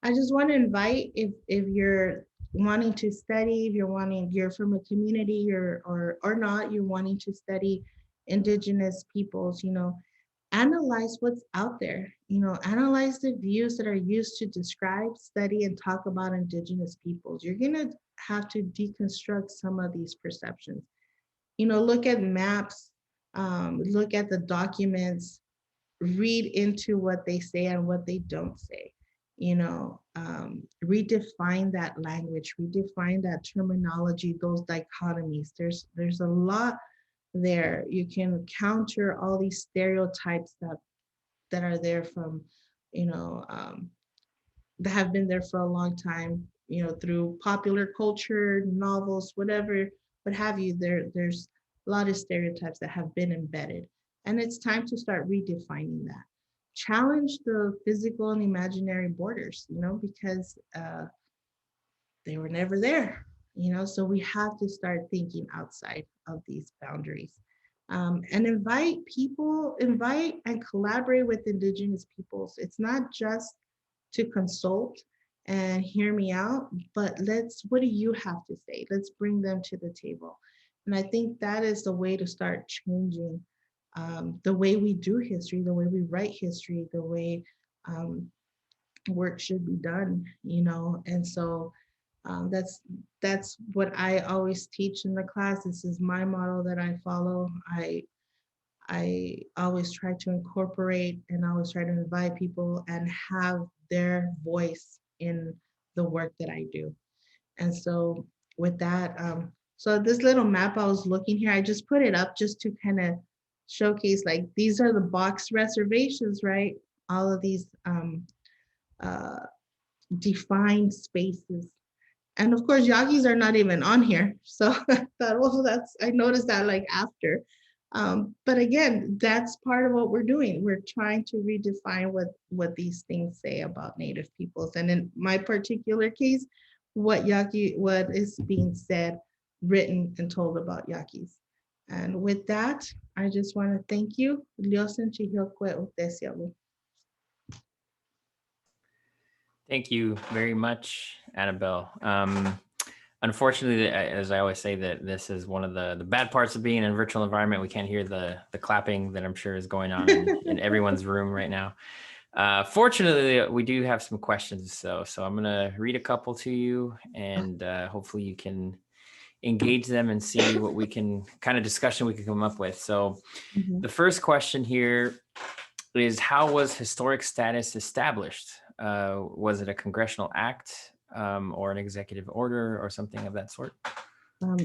I just want to invite, if you're wanting to study, if you're from a community, or not, you're wanting to study Indigenous peoples, analyze what's out there, analyze the views that are used to describe, study, and talk about Indigenous peoples. You're going to have to deconstruct some of these perceptions. Look at maps, look at the documents, read into what they say and what they don't say. Redefine that language, redefine that terminology, those dichotomies. There's a lot there. You can counter all these stereotypes that are there from, that have been there for a long time, through popular culture, novels, whatever, what have you. There's a lot of stereotypes that have been embedded. And it's time to start redefining that. Challenge the physical and imaginary borders, because they were never there, so we have to start thinking outside of these boundaries. And invite and collaborate with Indigenous peoples. It's not just to consult and hear me out, but what do you have to say? Let's bring them to the table. And I think that is the way to start changing the way we do history, the way we write history, the way work should be done, And so that's what I always teach in the class. This is my model that I follow. I always try to incorporate and always try to invite people and have their voice in the work that I do. And so with that, so this little map I was looking here, I just put it up just to kind of showcase, like, these are the box reservations, right? All of these uh, defined spaces. And of course, Yaquis are not even on here. So I thought, well, I noticed that like after. But again, that's part of what we're doing. We're trying to redefine what these things say about Native peoples. And in my particular case, what is being said, written, and told about Yaquis. And with that, I just want to thank you. Thank you very much, Annabelle. Unfortunately, as I always say, that this is one of the bad parts of being in a virtual environment. We can't hear the clapping that I'm sure is going on in everyone's room right now. Fortunately, we do have some questions, so I'm going to read a couple to you, and hopefully you can engage them and see what we can kind of discussion we can come up with. So the first question here is, how was historic status established? Was it a congressional act or an executive order or something of that sort?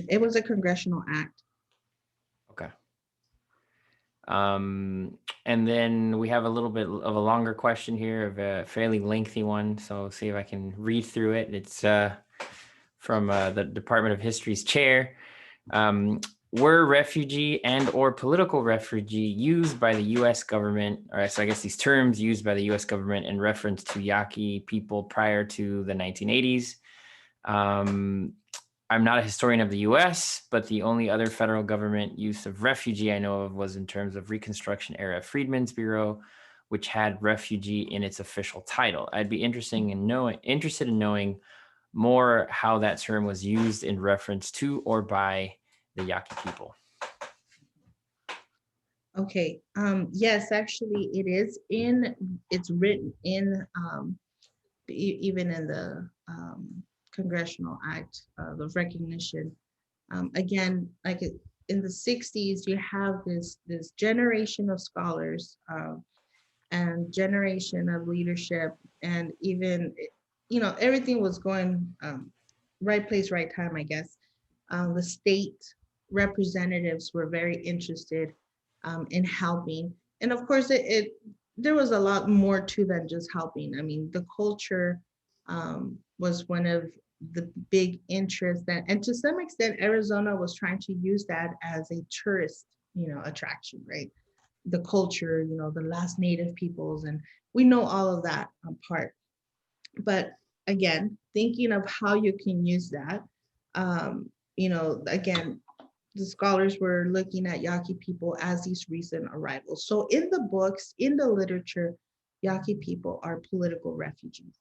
It was a congressional act. Okay. And then we have a little bit of a longer question here, of a fairly lengthy one. So see if I can read through it. It's from the Department of History's chair. Were refugee and or political refugee used by the U.S. government, or so I guess these terms used by the U.S. government in reference to Yaqui people prior to the 1980s? I'm not a historian of the U.S., but the only other federal government use of refugee I know of was in terms of Reconstruction era Freedmen's Bureau, which had refugee in its official title. I'd be interested in knowing more how that term was used in reference to or by the Yaqui people. Okay. Yes, actually, it's written in, even in the Congressional Act of recognition. Again, like in the 60s, you have this generation of scholars and generation of leadership, and even, everything was going right place, right time, I guess. The state representatives were very interested in helping. And of course, there was a lot more to than just helping. I mean, the culture was one of the big interests that, and to some extent, Arizona was trying to use that as a tourist, attraction, right? The culture, the last native peoples, and we know all of that part. But again, thinking of how you can use that, again, the scholars were looking at Yaqui people as these recent arrivals. So in the books, in the literature, Yaqui people are political refugees.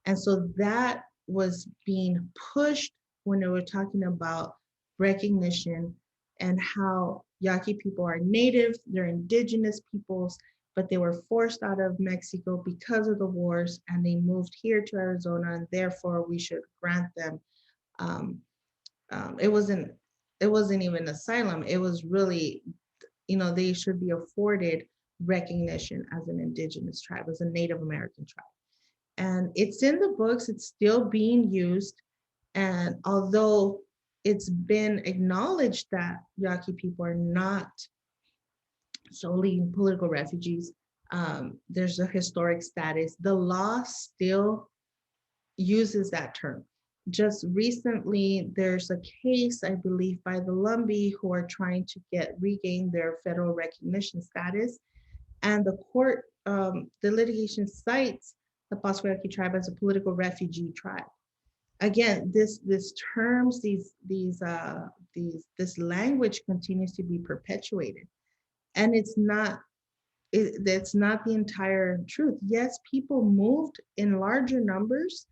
And so that was being pushed when they were talking about recognition and how Yaqui people are native, they're indigenous peoples, but they were forced out of Mexico because of the wars and they moved here to Arizona, and therefore we should grant them. Um, it wasn't even asylum. It was really, they should be afforded recognition as an indigenous tribe, as a Native American tribe. And it's in the books, it's still being used. And although it's been acknowledged that Yaqui people are not solely political refugees, there's a historic status. The law still uses that term. Just recently, there's a case, I believe, by the Lumbee who are trying to regain their federal recognition status. And the court, the litigation cites the Pascua Yaqui tribe as a political refugee tribe. Again, this terms, this language continues to be perpetuated, and that's not the entire truth. Yes, people moved in larger numbers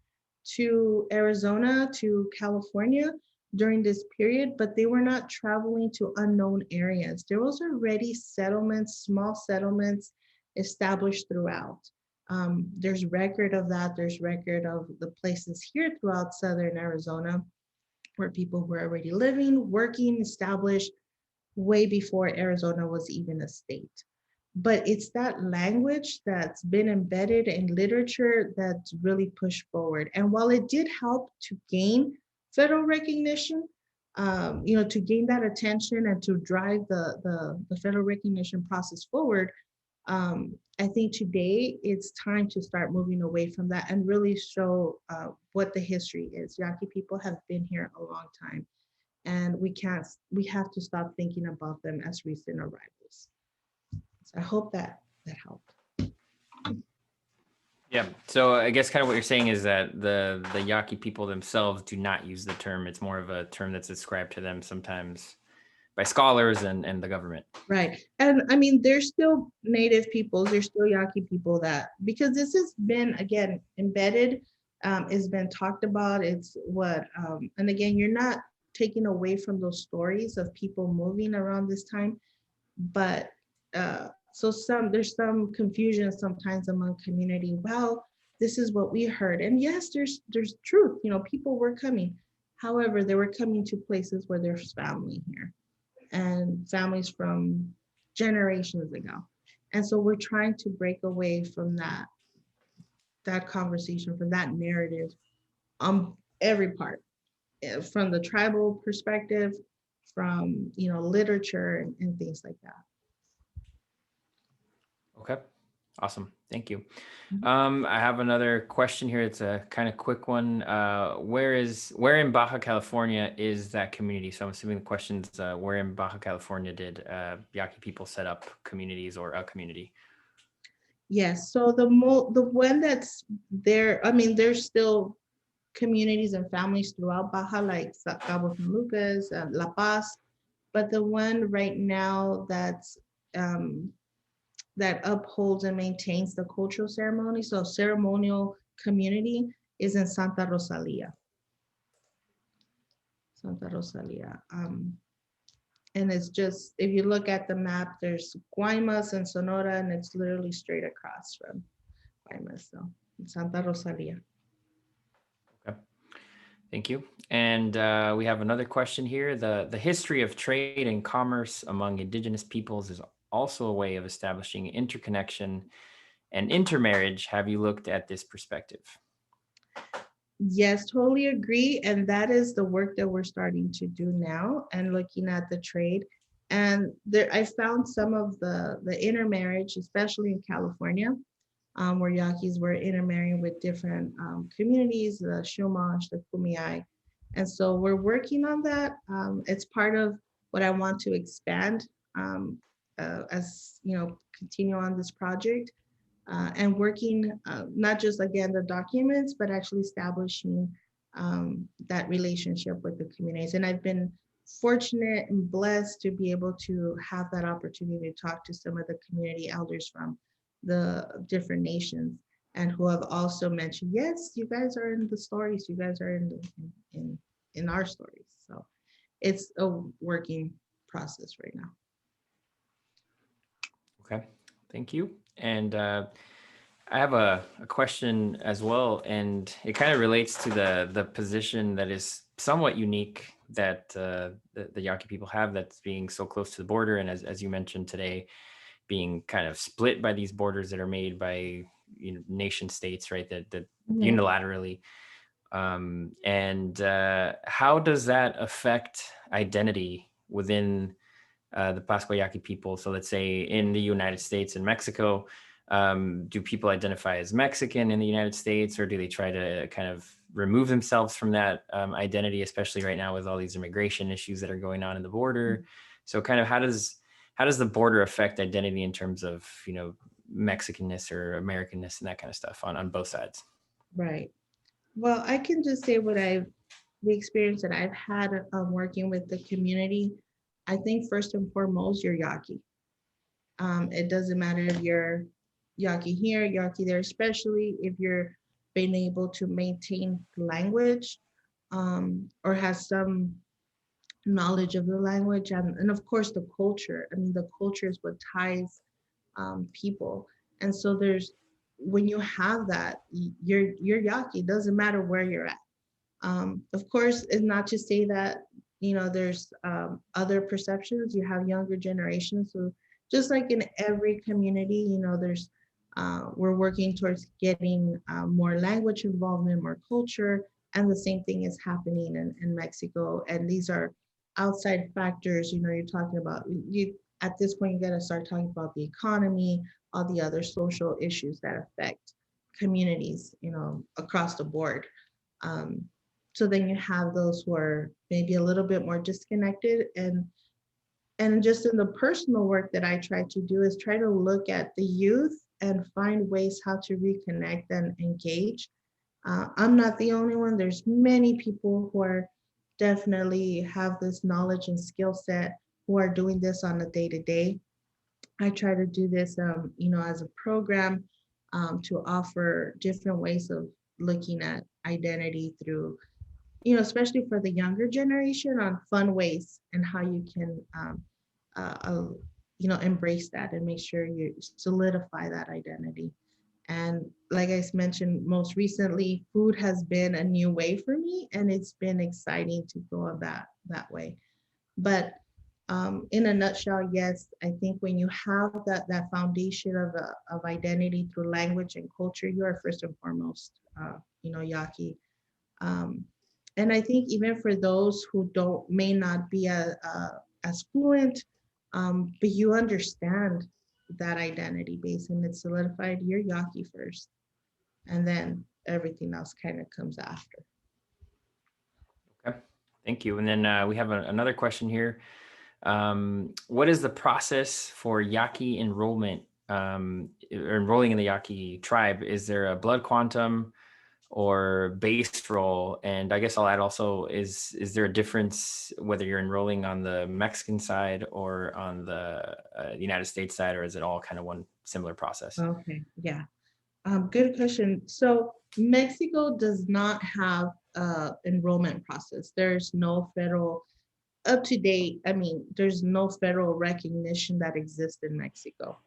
to Arizona, to California during this period, but they were not traveling to unknown areas. There was already settlements, small settlements established throughout. There's record of that. There's record of the places here throughout Southern Arizona where people were already living, working, established way before Arizona was even a state. But it's that language that's been embedded in literature that's really pushed forward. And while it did help to gain federal recognition, to gain that attention and to drive the federal recognition process forward, I think today it's time to start moving away from that and really show what the history is. Yaqui people have been here a long time, and we have to stop thinking about them as recent arrivals. So I hope that helped. Yeah. So I guess kind of what you're saying is that the Yaqui people themselves do not use the term. It's more of a term that's ascribed to them sometimes by scholars and the government. Right. And I mean, there's still native peoples, there's still Yaqui people that, because this has been, again, embedded, it's been talked about. It's what, and again, you're not taking away from those stories of people moving around this time, but so there's some confusion sometimes among community. Well, this is what we heard, and yes, there's truth. People were coming. However, they were coming to places where there's family here, and families from generations ago. And so we're trying to break away from that conversation, from that narrative on every part, from the tribal perspective, from literature and things like that. Okay. Awesome. Thank you. Mhm. I have another question here. It's a kind of quick one. Where in Baja California is that community? So I'm assuming the question's where in Baja California did Yaqui people set up communities or a community? Yes. So the one that's there, I mean, there's still communities and families throughout Baja, like Cabo San Lucas, La Paz, but the one right now um, that upholds and maintains the cultural ceremony, so ceremonial community, is in Santa Rosalia. Santa Rosalia. And it's just, if you look at the map, there's Guaymas and Sonora, and it's literally straight across from Guaymas. So Santa Rosalia. Okay. Thank you. And we have another question here. The history of trade and commerce among indigenous peoples is also a way of establishing interconnection and intermarriage. Have you looked at this perspective? Yes, totally agree. And that is the work that we're starting to do now and looking at the trade. And there, I found some of the intermarriage, especially in California, where Yaquis were intermarrying with different communities, the Chumash, the Kumeyaay. And so we're working on that. It's part of what I want to expand as, continue on this project and working not just again the documents, but actually establishing that relationship with the communities. And I've been fortunate and blessed to be able to have that opportunity to talk to some of the community elders from the different nations and who have also mentioned, yes, you guys are in the stories, you guys are in our stories. So it's a working process right now. Okay, thank you. And I have a question as well, and it kind of relates to the position that is somewhat unique that the Yaqui people have, that's being so close to the border, and as you mentioned today, being kind of split by these borders that are made by nation states, right? That Mhm. unilaterally. And how does that affect identity within the Pascua Yaqui people? So let's say in the United States and Mexico, do people identify as Mexican in the United States, or do they try to kind of remove themselves from that identity, especially right now with all these immigration issues that are going on in the border? So kind of how does the border affect identity in terms of, Mexicanness or Americanness and that kind of stuff on both sides? Right. Well, I can just say the experience that I've had working with the community. I think first and foremost, you're Yaqui. It doesn't matter if you're Yaqui here, Yaqui there, especially if you're being able to maintain language or has some knowledge of the language and of course the culture. I mean, the culture is what ties people. And so there's when you have that, you're Yaqui. It doesn't matter where you're at. Of course, it's not to say that, there's other perceptions. You have younger generations. So just like in every community, we're working towards getting more language involvement, more culture. And the same thing is happening in Mexico. And these are outside factors, you're talking about, at this point, you got to start talking about the economy, all the other social issues that affect communities, across the board. Um, so then you have those who are maybe a little bit more disconnected, and just in the personal work that I try to do is try to look at the youth and find ways how to reconnect and engage. I'm not the only one. There's many people who are definitely have this knowledge and skill set who are doing this on a day to day. I try to do this, as a program to offer different ways of looking at identity through, especially for the younger generation, on fun ways and how you can, uh, uh, embrace that and make sure you solidify that identity. And like I mentioned, most recently, food has been a new way for me, and it's been exciting to go that way. But in a nutshell, yes, I think when you have that foundation of identity through language and culture, you are first and foremost, Yaqui. Um, and I think even for those who don't may not be as fluent, but you understand that identity base and it's solidified, you're Yaqui first, and then everything else kind of comes after. Okay, thank you. And then we have another question here. What is the process for Yaqui enrollment, or enrolling in the Yaqui tribe? Is there a blood quantum or base roll? And I guess I'll add also, is there a difference whether you're enrolling on the Mexican side or on the United States side, or is it all kind of one similar process? Okay, yeah. Good question. So Mexico does not have a enrollment process. There's no federal up to date. I mean, there's no federal recognition that exists in Mexico.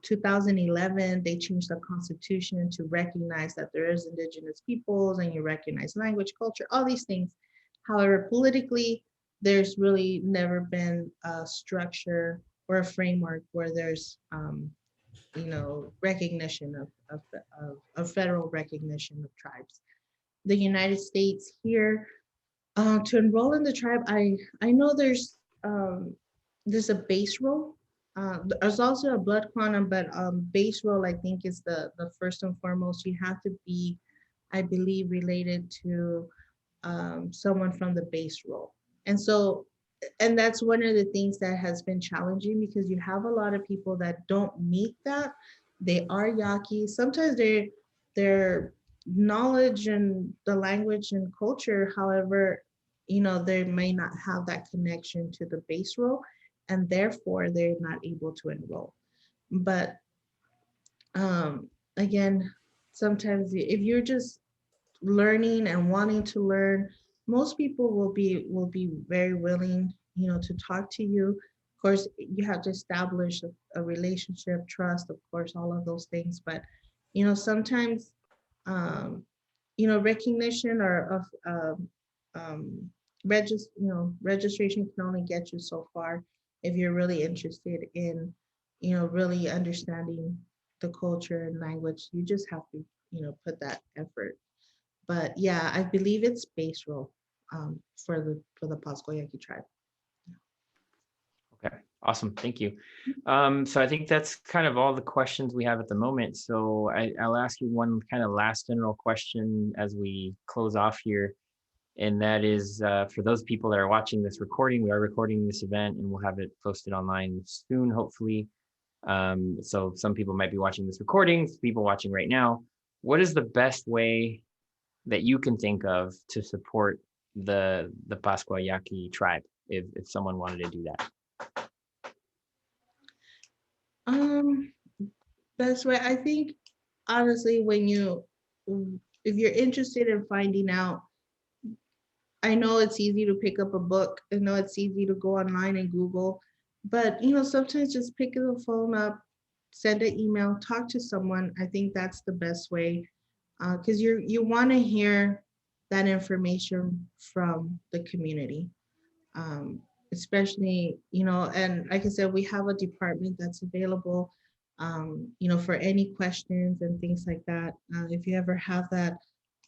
2011, they changed the constitution to recognize that there is indigenous peoples and you recognize language, culture, all these things. However, politically, there's really never been a structure or a framework where there's recognition of federal recognition of tribes. the United States here. To enroll in the tribe, I know there's a base role. There's also a blood quantum, but base role I think is the first and foremost. You have to be, I believe, related to someone from the base role, and so and that's one of the things that has been challenging because you have a lot of people that don't meet that. They are Yaqui. Sometimes their knowledge and the language and culture, however, they may not have that connection to the base role, and therefore they're not able to enroll. But again, sometimes if you're just learning and wanting to learn, most people will be very willing, to talk to you. Of course, you have to establish a relationship, trust, of course, all of those things. But sometimes, um, recognition or of registration can only get you so far if you're really interested in, really understanding the culture and language. You just have to, put that effort. But yeah, I believe it's base role for the Pasco Yaqui tribe. Okay, awesome. Thank you. So I think that's kind of all the questions we have at the moment. So I'll ask you one kind of last general question as we close off here. And that is for those people that are watching this recording, we are recording this event and we'll have it posted online soon, hopefully. So some people might be watching this recording, people watching right now. What is the best way that you can think of to support the Pascua Yaqui tribe if someone wanted to do that? Um, Best way, I think, honestly, if you're interested in finding out, I know it's easy to pick up a book. I know it's easy to go online and Google, but sometimes just pick the phone up, send an email, talk to someone. I think that's the best way, because you want to hear that information from the community, especially and like I said, we have a department that's available, for any questions and things like that. If you ever have that,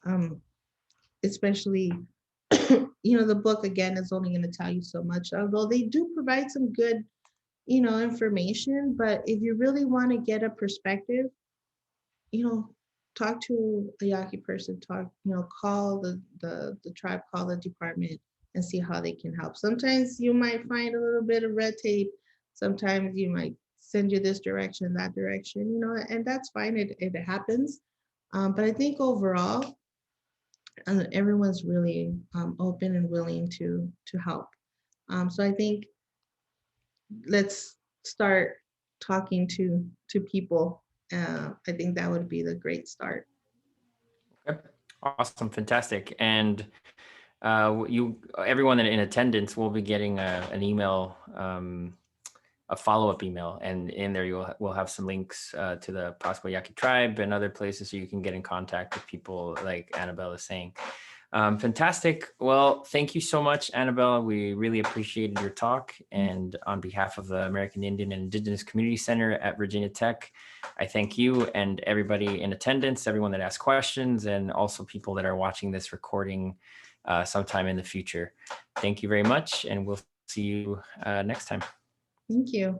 um, especially the book again is only going to tell you so much, although they do provide some good information. But if you really want to get a perspective, you know talk to a Yaqui person, call the tribe, call the department, and see how they can help. Sometimes you might find a little bit of red tape, sometimes you might send you this direction, that direction, and that's fine. It happens. But I think overall, everyone's really open and willing to help. So I think let's start talking to people. I think that would be the great start. Okay. Awesome, fantastic. And everyone in attendance will be getting an email, a follow-up email, and in there we'll have some links to the Pascua Yaqui tribe and other places so you can get in contact with people like Annabelle is saying. Fantastic. Well, thank you so much, Annabelle. We really appreciated your talk. And on behalf of the American Indian and Indigenous Community Center at Virginia Tech, I thank you and everybody in attendance, everyone that asked questions, and also people that are watching this recording sometime in the future. Thank you very much, and we'll see you next time. Thank you.